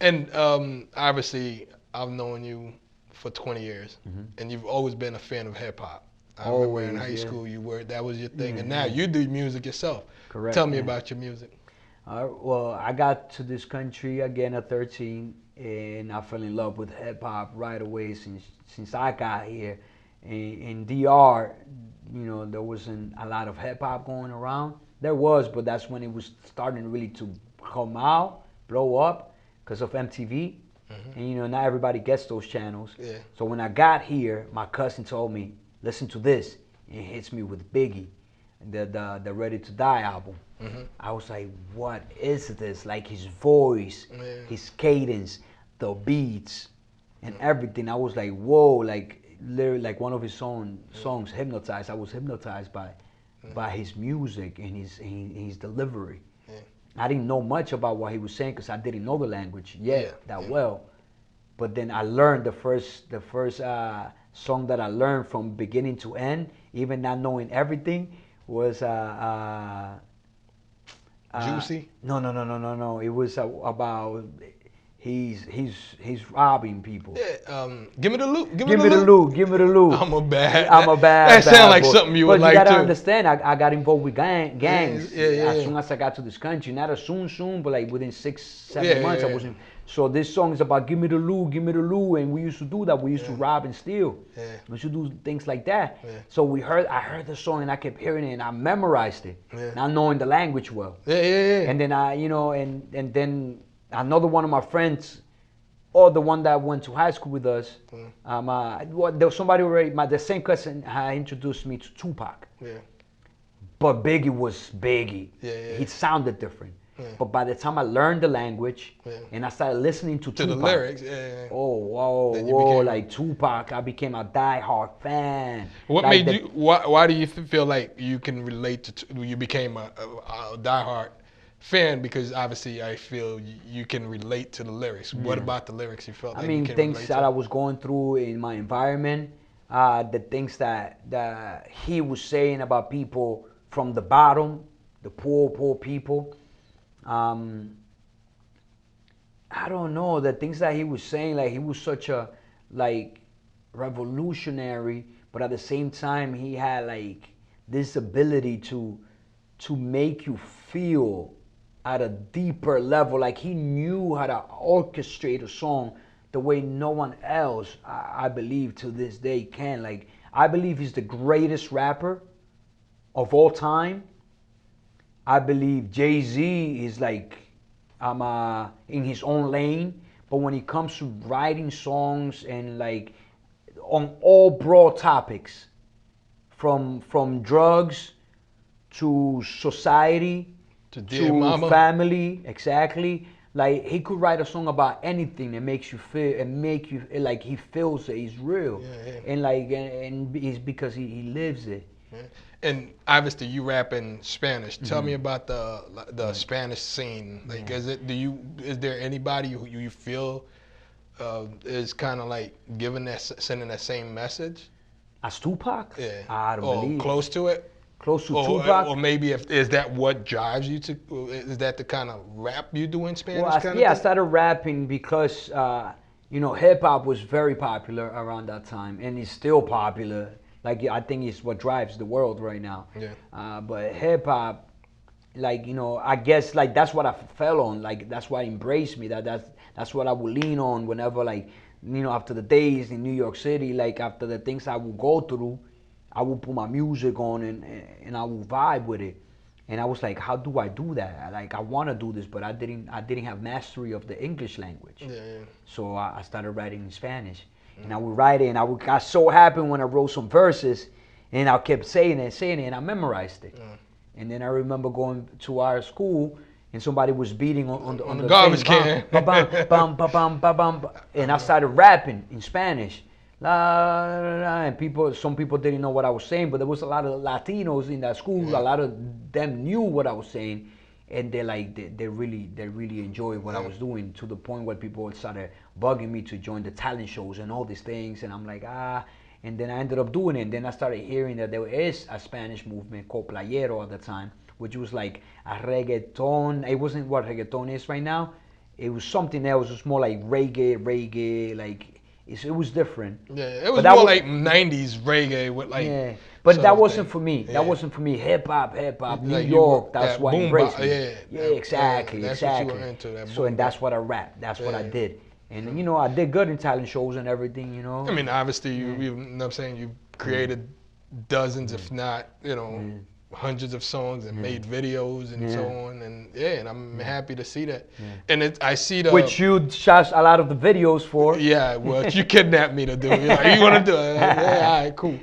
And obviously, I've known you for 20 years, and you've always been a fan of hip hop. I remember in Always, high yeah. school, that was your thing, Yeah, and now yeah. you do music yourself. Tell Correct, me yeah. about your music. Well, I got to this country again at 13, and I fell in love with hip hop right away since I got here. In DR, there wasn't a lot of hip hop going around. There was, but that's when it was starting really to come out, blow up, because of MTV. And not everybody gets those channels. Yeah. So when I got here, my cousin told me, "Listen to this," and it hits me with Biggie, the Ready to Die album. I was like, what is this? Like his voice, his cadence, the beats, and everything. I was like, whoa, like literally like one of his songs, Hypnotized. I was hypnotized by his music and his delivery. I didn't know much about what he was saying because I didn't know the language yet that well. But then I learned the first song that I learned from beginning to end, even not knowing everything, was Juicy? No. It was about he's robbing people. Yeah. Give me the loot. Give me the loot. Give me the loot. I'm a bad. I'm a bad. That sounds like boy. something you but would like you gotta too. understand, I got involved with gangs Yeah. as soon as I got to this country. Not as soon, but like within 6-7 months, I wasn't. So this song is about give me the loot, and we used to do that. We used to rob and steal. We used to do things like that. So I heard the song and I kept hearing it and I memorized it, not knowing the language well. And then and then another one of my friends, or the one that went to high school with us, there was somebody already. The same cousin had introduced me to Tupac. But Biggie was Biggie. He sounded different. But by the time I learned the language and I started listening to Tupac, the lyrics, whoa, like Tupac, I became a die-hard fan. What like made you? Why do you feel like you can relate to? You became a diehard fan because obviously I feel you can relate to the lyrics. What about the lyrics you felt? I mean, things that I was going through in my environment, the things that he was saying about people from the bottom, the poor people. I don't know, the things that he was saying, like he was such a revolutionary, but at the same time he had like this ability to make you feel at a deeper level. Like he knew how to orchestrate a song the way no one else, I believe, to this day can. Like I believe he's the greatest rapper of all time. I believe Jay-Z is like in his own lane, but when it comes to writing songs and like on all broad topics, from drugs to society to family, exactly. Like he could write a song about anything that makes you feel and make you like he feels it. He's real, and like and it's because he lives it. And obviously, you rap in Spanish. Tell me about the Spanish scene. Like, is there anybody who you feel is kind of like sending that same message? As Tupac? Yeah. I don't believe. Close to it. Close to Tupac. Or maybe is that what drives you to? Is that the kind of rap you do in Spanish? Well, I started rapping because hip hop was very popular around that time, and it's still popular. Like I think it's what drives the world right now. But hip hop, like I guess like that's what I fell on. Like that's what embraced me. That's what I would lean on whenever like after the days in New York City, like after the things I would go through, I would put my music on and I would vibe with it. And I was like, how do I do that? Like I want to do this, but I didn't have mastery of the English language. So I started writing in Spanish. And I would write it, and I got so happy when I wrote some verses, and I kept saying it, and I memorized it. And then I remember going to our school, and somebody was beating on the garbage can. And I started rapping in Spanish. La, la, la, la, and some people didn't know what I was saying, but there was a lot of Latinos in that school. A lot of them knew what I was saying. And they really enjoyed what I was doing, to the point where people started bugging me to join the talent shows and all these things. And I'm like, and then I ended up doing it. And then I started hearing that there is a Spanish movement called Playero at the time, which was like a reggaeton. It wasn't what reggaeton is right now. it was something else. It was more like reggae, like it was different. Yeah, it was But that more was, like '90s reggae with like. yeah, but that sort of wasn't thing. for me. Yeah. That wasn't for me. Hip hop, New Like you York. were- That's that what boom embraced bap, me. yeah, Yeah, that- exactly, that's what you exactly. were into, that So boom and that's bap. what I rap. That's what I Yeah. did. And you know, I did good in talent shows and everything. You know. I mean, obviously, you know what I'm saying, you created dozens, if not, hundreds of songs and made videos and so on. And and I'm happy to see that. And I see the. Which you shot a lot of the videos for. Yeah, well, you kidnapped me to do it. You're like, you want to do it? Yeah, all right, cool.